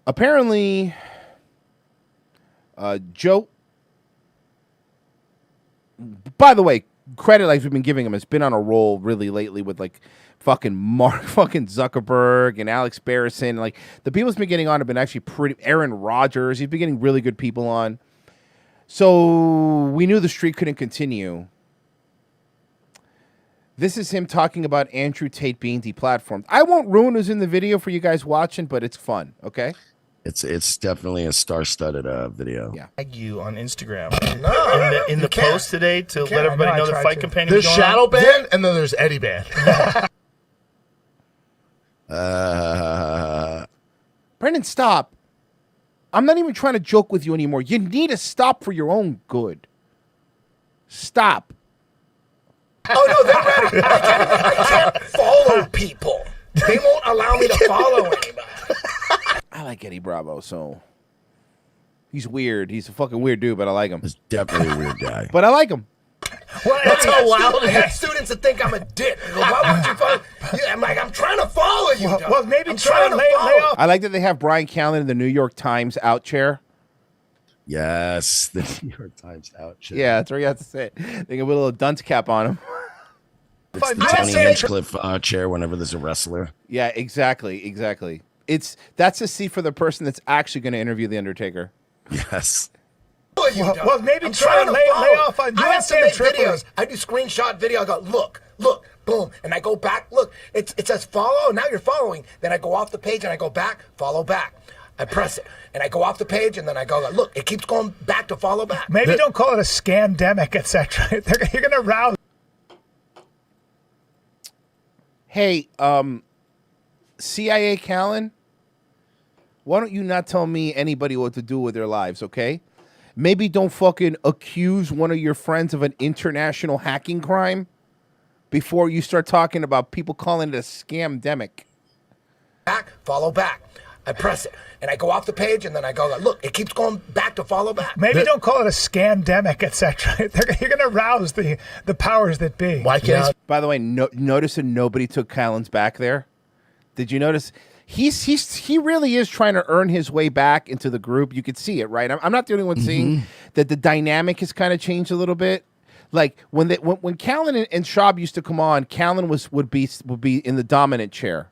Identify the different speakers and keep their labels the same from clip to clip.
Speaker 1: Apparently, Joe. By the way, credit like we've been giving him has been on a roll really lately with like fucking fucking Zuckerberg and Alex Barrison. Like the people he's been getting on have been actually pretty. Aaron Rodgers, he's been getting really good people on. So we knew the streak couldn't continue. This is him talking about Andrew Tate being deplatformed. I won't ruin who's in the video for you guys watching, but it's fun. Okay.
Speaker 2: It's definitely a star-studded video.
Speaker 1: Yeah.
Speaker 3: Tag you on Instagram
Speaker 4: in
Speaker 3: the post today to let everybody know the fight companion.
Speaker 4: There's shadow ban and then there's Eddie ban.
Speaker 1: Brendan, stop. I'm not even trying to joke with you anymore. You need to stop for your own good. Stop.
Speaker 5: Oh, no, I can't follow people. They won't allow me to follow anybody.
Speaker 1: I like Eddie Bravo, so he's weird. He's a fucking weird dude, but I like him.
Speaker 2: He's definitely a weird guy.
Speaker 1: But I like him.
Speaker 5: Well, that's how wild I got students that think I'm a dick. I go, why would you follow? Yeah, I'm like, I'm trying to follow you.
Speaker 4: Well, maybe
Speaker 5: try to lay off.
Speaker 1: I like that they have Brian Callen in the New York Times out chair.
Speaker 2: Yes, the New York Times out chair.
Speaker 1: Yeah, that's where you have to sit. They can put a little dunce cap on him.
Speaker 2: It's the Tony Hinchcliffe chair whenever there's a wrestler.
Speaker 1: Yeah, exactly. That's a seat for the person that's actually going to interview the Undertaker.
Speaker 2: Yes.
Speaker 4: Well, maybe
Speaker 5: I'm
Speaker 4: try
Speaker 5: trying
Speaker 4: to
Speaker 5: to
Speaker 4: lay
Speaker 5: follow.
Speaker 4: off on
Speaker 5: I have to
Speaker 4: USA
Speaker 5: make
Speaker 4: Triple.
Speaker 5: videos. I do screenshot video. I go, look, boom, and I go back. Look, it says follow. Now you're following. Then I go off the page and I go back, follow back. I press it and I go off the page and then I go, look, it keeps going back to follow back.
Speaker 4: Maybe don't call it a scamdemic, etc. You're gonna rouse.
Speaker 1: Hey, CIA Callen, why don't you not tell me anybody what to do with their lives, okay? Maybe don't fucking accuse one of your friends of an international hacking crime before you start talking about people calling it a scamdemic.
Speaker 5: Back, follow back. I press it and I go off the page and then I go, look, it keeps going back to follow back.
Speaker 4: Maybe don't call it a scamdemic, etc. You're gonna rouse the powers that be.
Speaker 5: Why can't?
Speaker 1: By the way, notice that nobody took Callen's back there. Did you notice? He really is trying to earn his way back into the group. You could see it, right? I'm not the only one seeing that the dynamic has kind of changed a little bit. Like when Callen and Schaub used to come on, Callen would be in the dominant chair,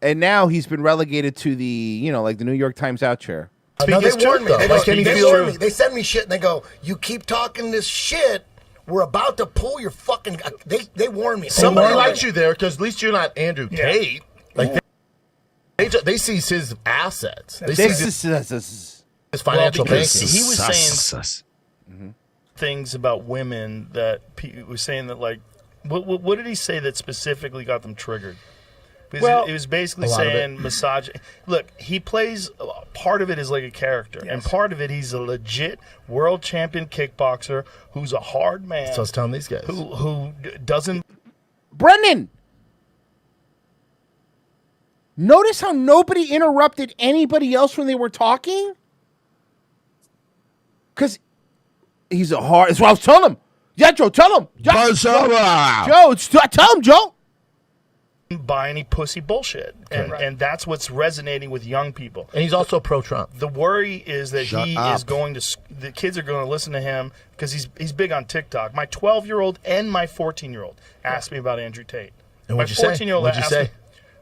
Speaker 1: and now he's been relegated to the like the New York Times out chair.
Speaker 5: No, they warn me. They warn me. They send me shit and they go, "You keep talking this shit. We're about to pull your fucking." They warn me.
Speaker 4: Somebody
Speaker 5: likes
Speaker 4: you there because at least you're not Andrew Tate. Like they see his assets. They see his financial banking.
Speaker 3: He was saying things about women that he was saying that like, what did he say that specifically got them triggered? Because
Speaker 4: Well,
Speaker 3: it was basically saying massage. Look, he plays. Part of it is like a character, and part of it he's a legit world champion kickboxer who's a hard man.
Speaker 4: That's what I was telling these guys.
Speaker 3: Who doesn't.
Speaker 1: Brendan, notice how nobody interrupted anybody else when they were talking? Because he's a hard... That's what I was telling him. Yeah, Joe, tell him. Joe, tell him, Joe.
Speaker 3: Buy any pussy bullshit, and that's what's resonating with young people.
Speaker 4: And he's also pro-Trump.
Speaker 3: The worry is that is going to. The kids are going to listen to him because he's big on TikTok. My 12-year-old and my 14-year-old asked me about Andrew Tate.
Speaker 4: And
Speaker 3: my
Speaker 4: what'd you
Speaker 3: 14-year-old
Speaker 4: say? What'd you say?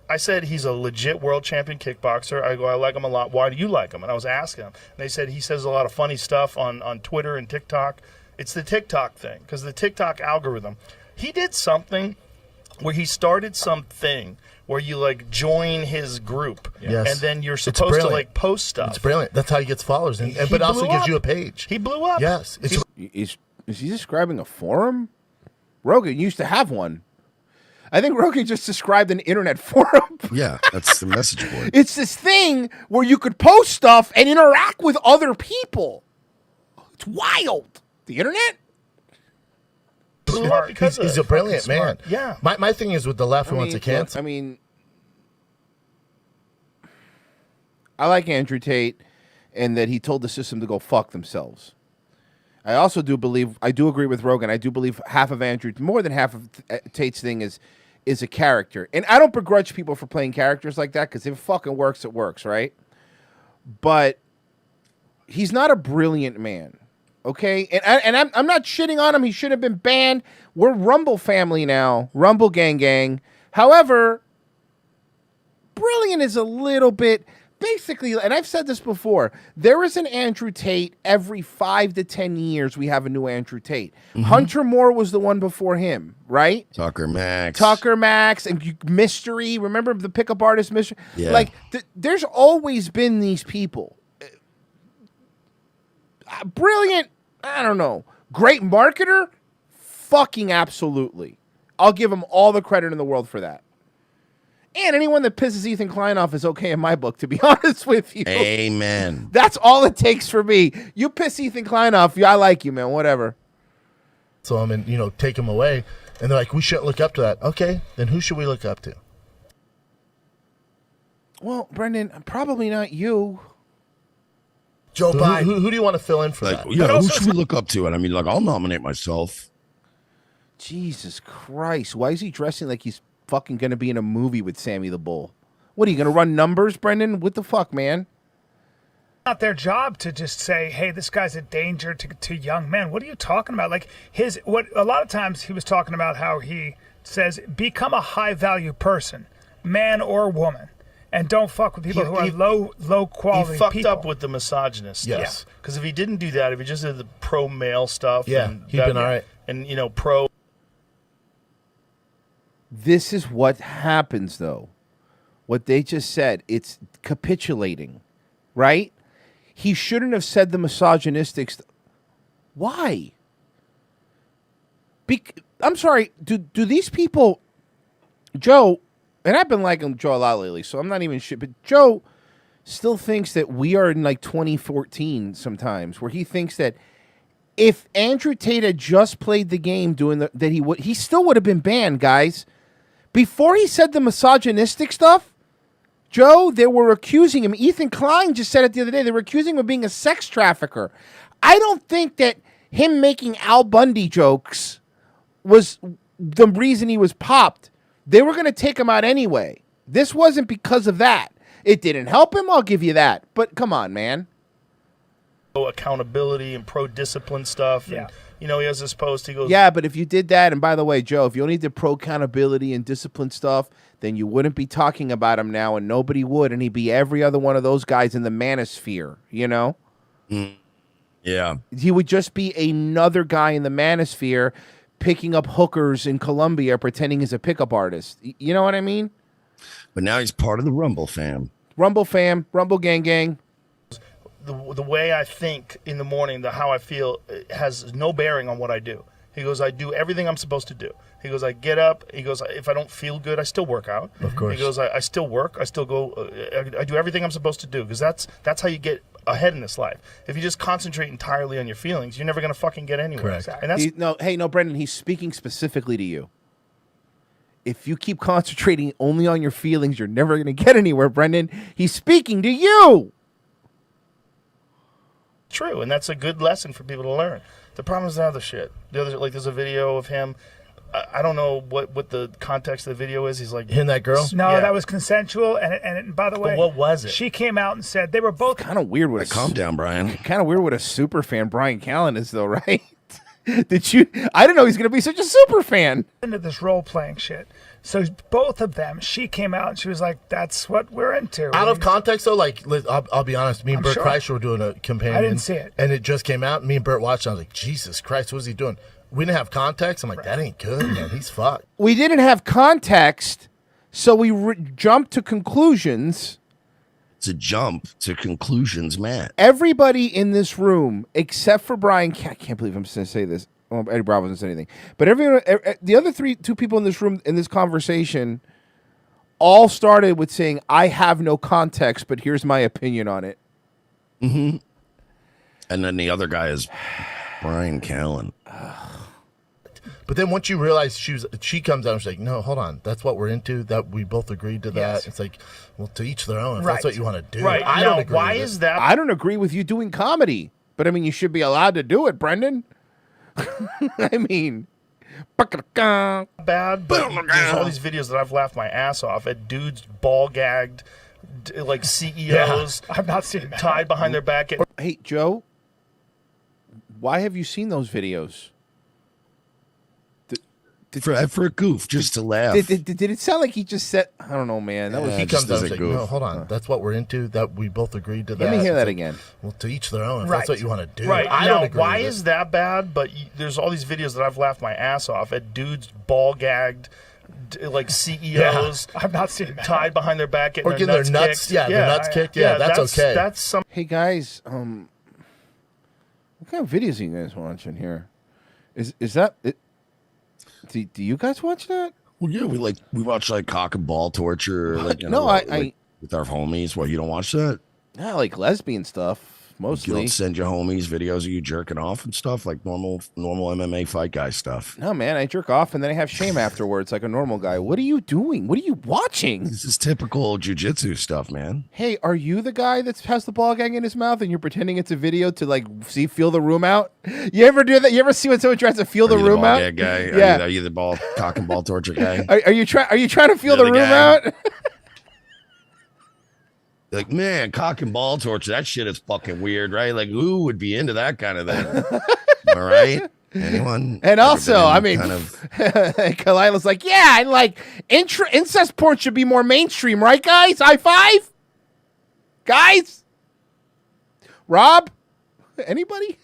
Speaker 3: I said he's a legit world champion kickboxer. I go, I like him a lot. Why do you like him? And I was asking him. And they said he says a lot of funny stuff on Twitter and TikTok. It's the TikTok thing because the TikTok algorithm. He did something where he started something where you like join his group, and then you're supposed to like post stuff.
Speaker 4: It's brilliant. That's how he gets followers, but also gives you a page.
Speaker 3: He blew up.
Speaker 4: Yes.
Speaker 1: Is he describing a forum? Rogan used to have one. I think Rogan just described an internet forum.
Speaker 2: Yeah, that's the message board.
Speaker 1: It's this thing where you could post stuff and interact with other people. It's wild. The internet?
Speaker 3: Smart.
Speaker 4: He's a brilliant man.
Speaker 3: Yeah.
Speaker 4: My thing is with the left who wants to cancel.
Speaker 1: I mean, I like Andrew Tate and that he told the system to go fuck themselves. I also do agree with Rogan. I do believe more than half of Tate's thing is a character. And I don't begrudge people for playing characters like that because if it fucking works, it works, right? but he's not a brilliant man. Okay, and I'm not shitting on him. He should have been banned. We're Rumble family now, Rumble gang. However, brilliant is a little bit basically, and I've said this before. There is an Andrew Tate every 5 to 10 years. We have a new Andrew Tate. Hunter Moore was the one before him, right?
Speaker 2: Tucker Max,
Speaker 1: and Mystery. Remember the pickup artist Mystery?
Speaker 2: Yeah.
Speaker 1: Like there's always been these people. Brilliant, I don't know. Great marketer, fucking absolutely. I'll give him all the credit in the world for that. And anyone that pisses Ethan Klein off is okay in my book, to be honest with you.
Speaker 2: Amen.
Speaker 1: That's all it takes for me. You piss Ethan Klein off, I like you, man, whatever.
Speaker 4: So I'm in, take him away. And they're like, we shouldn't look up to that. Okay, then who should we look up to?
Speaker 1: Well, Brendan, probably not you.
Speaker 5: Joe Biden.
Speaker 4: Who do you want to fill in for
Speaker 2: Like,
Speaker 4: that?
Speaker 2: yeah, who should we look up to? And I mean, like, I'll nominate myself.
Speaker 1: Jesus Christ. Why is he dressing like he's fucking going to be in a movie with Sammy the Bull? What, are you going to run numbers, Brendan? What the fuck, man?
Speaker 6: Not their job to just say, hey, this guy's a danger to young men. What are you talking about? Like a lot of times he was talking about how he says, become a high value person, man or woman. And don't fuck with people who are low quality.
Speaker 3: He fucked
Speaker 6: people.
Speaker 3: up with the misogynist.
Speaker 4: Yes.
Speaker 3: Because if he didn't do that, if he just did the pro male stuff, and
Speaker 4: he'd been all right.
Speaker 3: And pro.
Speaker 1: This is what happens, though. What they just said, it's capitulating, right? He shouldn't have said the misogynistic stuff. Why? I'm sorry. Do these people, Joe? And I've been liking Joe a lot lately, so I'm not even shit. But Joe still thinks that we are in like 2014 sometimes, where he thinks that if Andrew Tate had just played the game doing he still would have been banned, guys. Before he said the misogynistic stuff, Joe, they were accusing him. Ethan Klein just said it the other day. They were accusing him of being a sex trafficker. I don't think that him making Al Bundy jokes was the reason he was popped. They were going to take him out anyway. This wasn't because of that. It didn't help him, I'll give you that. But come on, man.
Speaker 3: Accountability and pro-discipline stuff.
Speaker 6: Yeah.
Speaker 3: And, he has this post, he goes...
Speaker 1: Yeah, but if you did that, and by the way, Joe, if you only did pro-accountability and discipline stuff, then you wouldn't be talking about him now, and nobody would, and he'd be every other one of those guys in the manosphere,
Speaker 2: Yeah.
Speaker 1: He would just be another guy in the manosphere picking up hookers in Colombia pretending he's a pickup artist. You know what I mean?
Speaker 2: But now he's part of the Rumble fam.
Speaker 1: Rumble fam, Rumble gang.
Speaker 3: The way I think in the morning, how I feel, has no bearing on what I do. He goes, I do everything I'm supposed to do. He goes, I get up. He goes, if I don't feel good, I still work out.
Speaker 4: Of course.
Speaker 3: He goes, I still work. I still go. I do everything I'm supposed to do, because that's how you get ahead in this life. If you just concentrate entirely on your feelings, you're never gonna fucking get anywhere.
Speaker 4: Correct.
Speaker 3: And that's
Speaker 1: No, Brendan, he's speaking specifically to you. If you keep concentrating only on your feelings, you're never gonna get anywhere, Brendan. He's speaking to you.
Speaker 3: true, and that's a good lesson for people to learn. The problem is the other shit. There's a video of him. I don't know what the context of the video is. He's like
Speaker 4: hitting that girl.
Speaker 6: No,
Speaker 3: Yeah.
Speaker 6: that was consensual. And by the way,
Speaker 3: But what was it?
Speaker 6: She came out and said they were both
Speaker 1: Kind of weird with
Speaker 2: Calm down, Brian.
Speaker 1: Kind of weird what a super fan Brian Callen is, though, right? Did you? I didn't know he's gonna be such a super fan.
Speaker 6: into this role playing shit. So both of them, she came out and she was like, "That's what we're into."
Speaker 4: Out of context, though, I'll be honest. Me and
Speaker 6: I'm
Speaker 4: Bert
Speaker 6: sure.
Speaker 4: Kreischer were doing a companion.
Speaker 6: I didn't see it.
Speaker 4: And it just came out. And me and Bert watched it. I was like, Jesus Christ, what is he doing? We didn't have context. I'm like, that ain't good, man. He's fucked.
Speaker 1: We didn't have context, so we jumped to conclusions.
Speaker 2: It's a jump to conclusions, Matt.
Speaker 1: Everybody in this room, except for Brian, I can't believe I'm going to say this. Well, Eddie Bravo doesn't say anything, but everyone, the other two people in this room in this conversation, all started with saying, "I have no context, but here's my opinion on it."
Speaker 2: Mm-hmm. And then the other guy is Brian Callen.
Speaker 4: But then once you realize she comes out and she's like, no, hold on. That's what we're into. That we both agreed to that.
Speaker 6: Yes.
Speaker 4: It's like, well, to each their own. If
Speaker 6: Right.
Speaker 4: that's what you want to do.
Speaker 3: Right.
Speaker 4: I
Speaker 3: Now,
Speaker 4: don't agree
Speaker 3: why
Speaker 4: with
Speaker 3: is
Speaker 4: it.
Speaker 3: that?
Speaker 1: I don't agree with you doing comedy, but I mean, you should be allowed to do it, Brendan. I mean,
Speaker 3: bad, but there's all these videos that I've laughed my ass off at dudes ball gagged, like CEOs.
Speaker 6: I've not seen that.
Speaker 3: Tied behind their back.
Speaker 1: Hey, Joe, why have you seen those videos?
Speaker 2: For a goof, just to laugh.
Speaker 1: Did it sound like he just said, I don't know, man. That was
Speaker 4: He
Speaker 2: just
Speaker 4: comes out
Speaker 2: as
Speaker 4: and
Speaker 2: a
Speaker 4: says,
Speaker 2: goof.
Speaker 4: no, hold on. That's what we're into. That we both agreed to that.
Speaker 1: Let me hear that
Speaker 4: It's
Speaker 1: again.
Speaker 4: Well, to each their own. If
Speaker 6: Right.
Speaker 4: that's what you want to do.
Speaker 3: Right.
Speaker 4: I
Speaker 3: now,
Speaker 4: don't agree
Speaker 3: why
Speaker 4: with
Speaker 3: is
Speaker 4: it.
Speaker 3: that bad? But there's all these videos that I've laughed my ass off at dudes ball gagged, like CEOs.
Speaker 6: I've not seen that.
Speaker 3: Tied behind their back,
Speaker 4: Or getting their nuts,
Speaker 3: kicked.
Speaker 4: their nuts kicked. Yeah, that's okay.
Speaker 3: That's some.
Speaker 1: Hey, guys, what kind of videos are you guys watching here? Is that it? Do you guys watch that?
Speaker 2: Well, yeah, we watch like cock and ball torture. Like,
Speaker 1: No,
Speaker 2: like, with our homies. Well, you don't watch that?
Speaker 1: Yeah, like lesbian stuff
Speaker 2: You
Speaker 1: mostly.
Speaker 2: don't send your homies videos of you jerking off and stuff like normal MMA fight guy stuff.
Speaker 1: No, man, I jerk off and then I have shame afterwards, like a normal guy. What are you doing? What are you watching?
Speaker 2: This is typical jujitsu stuff, man.
Speaker 1: Hey, are you the guy that has the ball gag in his mouth and you're pretending it's a video to like feel the room out? You ever do that? You ever see when someone tries to feel the
Speaker 2: Are you
Speaker 1: room
Speaker 2: ball
Speaker 1: out?
Speaker 2: gag guy?
Speaker 1: Yeah.
Speaker 2: Are you the ball cock and ball torture guy?
Speaker 1: Are you trying to feel
Speaker 2: You're
Speaker 1: the
Speaker 2: the
Speaker 1: room
Speaker 2: guy.
Speaker 1: out?
Speaker 2: Like, man, cock and ball torture, that shit is fucking weird, right? Like, who would be into that kind of thing? All right? Anyone?
Speaker 1: And
Speaker 2: ever
Speaker 1: also,
Speaker 2: been
Speaker 1: I mean,
Speaker 2: kind of
Speaker 1: Kalila's like, yeah, and like incest porn should be more mainstream, right, guys? High five, guys. Rob, anybody?